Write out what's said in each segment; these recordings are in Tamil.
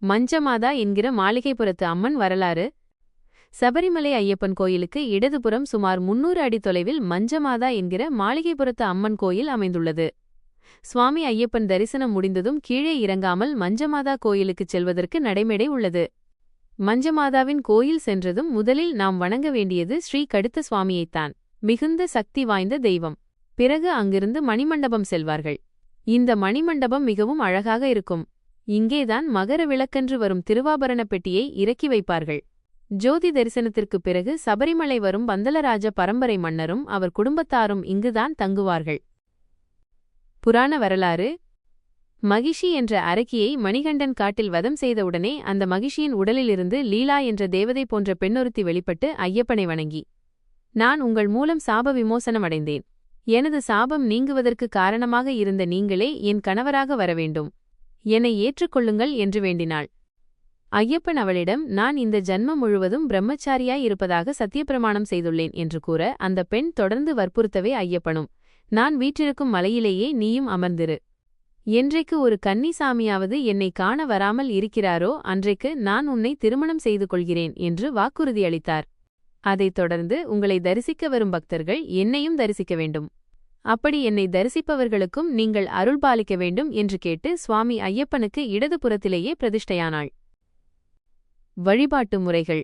மஞ்சமாதா என்கிற மாளிகைப்புறத்து அம்மன் வரலாறு. சபரிமலை ஐயப்பன் கோயிலுக்கு இடதுபுறம் சுமார் 300 அடி தொலைவில் மஞ்சமாதா என்கிற மாளிகைப்புறத்து அம்மன் கோயில் அமைந்துள்ளது. சுவாமி ஐயப்பன் தரிசனம் முடிந்ததும் கீழே இறங்காமல் மஞ்சமாதா கோயிலுக்குச் செல்வதற்கு நடைமேடை உள்ளது. மஞ்சமாதாவின் கோயில் சென்றதும் முதலில் நாம் வணங்க வேண்டியது ஸ்ரீ கடுத்த சுவாமியைத்தான். மிகுந்த சக்தி வாய்ந்த தெய்வம். பிறகு அங்கிருந்து மணிமண்டபம் செல்வார்கள். இந்த மணிமண்டபம் மிகவும் அழகாக இருக்கும். இங்கேதான் மகர விளக்கன்று வரும் திருவாபரண பெட்டியை இறக்கி வைப்பார்கள். ஜோதி தரிசனத்திற்குப் பிறகு சபரிமலை வரும் பந்தலராஜ பரம்பரை மன்னரும் அவர் குடும்பத்தாரும் இங்குதான் தங்குவார்கள். புராண வரலாறு. மகிஷி என்ற அரக்கியை மணிகண்டன் காட்டில் வதம் செய்தவுடனே அந்த மகிஷியின் உடலிலிருந்து லீலா என்ற தேவதை போன்ற பெண்ணொருத்தி வெளிப்பட்டு ஐயப்பனை வணங்கி, நான் உங்கள் மூலம் சாப விமோசனம் அடைந்தேன். எனது சாபம் நீங்குவதற்கு காரணமாக இருந்த நீங்களே என் கணவராக வரவேண்டும். என்னை ஏற்றுக்கொள்ளுங்கள் என்று வேண்டினாள். ஐயப்பன் அவளிடம், நான் இந்த ஜன்மம் முழுவதும் பிரம்மச்சாரியாய் இருப்பதாக சத்தியப்பிரமாணம் செய்துள்ளேன் என்று கூற அந்த பெண் தொடர்ந்து வற்புறுத்தவே ஐயப்பனும், நான் வீற்றிருக்கும் மலையிலேயே நீயும் அமர்ந்திரு. என்றைக்கு ஒரு கன்னிசாமியாவது என்னை காண வராமல் இருக்கிறாரோ அன்றைக்கு நான் உன்னை திருமணம் செய்து கொள்கிறேன் என்று வாக்குறுதி அளித்தார். அதைத் தொடர்ந்து உங்களை தரிசிக்க வரும் பக்தர்கள் என்னையும் தரிசிக்க வேண்டும். அப்படி என்னை தரிசிப்பவர்களுக்கும் நீங்கள் அருள்பாலிக்க வேண்டும் என்று கேட்டு சுவாமி ஐயப்பனுக்கு இடதுபுறத்திலேயே பிரதிஷ்டையானாள். வழிபாட்டு முறைகள்.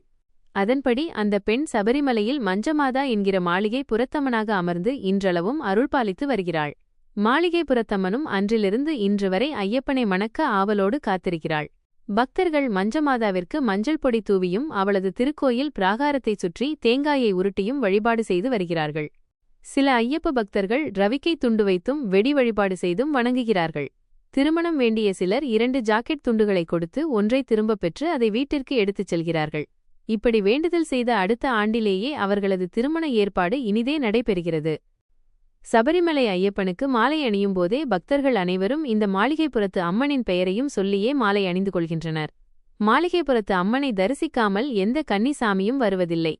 அதன்படி அந்த பெண் சபரிமலையில் மஞ்சமாதா என்கிற மாளிகை புறத்தம்மனாக அமர்ந்து இன்றளவும் அருள்பாலித்து வருகிறாள். மாளிகை புறத்தம்மனும் அன்றிலிருந்து இன்று வரை ஐயப்பனை மணக்க ஆவலோடு காத்திருக்கிறாள். பக்தர்கள் மஞ்சமாதாவிற்கு மஞ்சள் பொடி தூவியும் அவளது திருக்கோயில் பிராகாரத்தைச் சுற்றி தேங்காயை உருட்டியும் வழிபாடு செய்து வருகிறார்கள். சில ஐயப்ப பக்தர்கள் ரவிக்கை துண்டு வைத்தும் வெடி வழிபாடு செய்தும் வணங்குகிறார்கள். திருமணம் வேண்டிய சிலர் 2 ஜாக்கெட் துண்டுகளை கொடுத்து ஒன்றை திரும்பப் பெற்று அதை வீட்டிற்கு எடுத்துச் செல்கிறார்கள். இப்படி வேண்டுதல் செய்த அடுத்த ஆண்டிலேயே அவர்களது திருமண ஏற்பாடு இனிதே நடைபெறுகிறது. சபரிமலை ஐயப்பனுக்கு மாலை அணியும் போதே பக்தர்கள் அனைவரும் இந்த மாளிகைப்புறத்து அம்மனின் பெயரையும் சொல்லியே மாலை அணிந்து கொள்கின்றனர். மாளிகைப்புறத்து அம்மனை தரிசிக்காமல் எந்த கன்னிசாமியும் வருவதில்லை.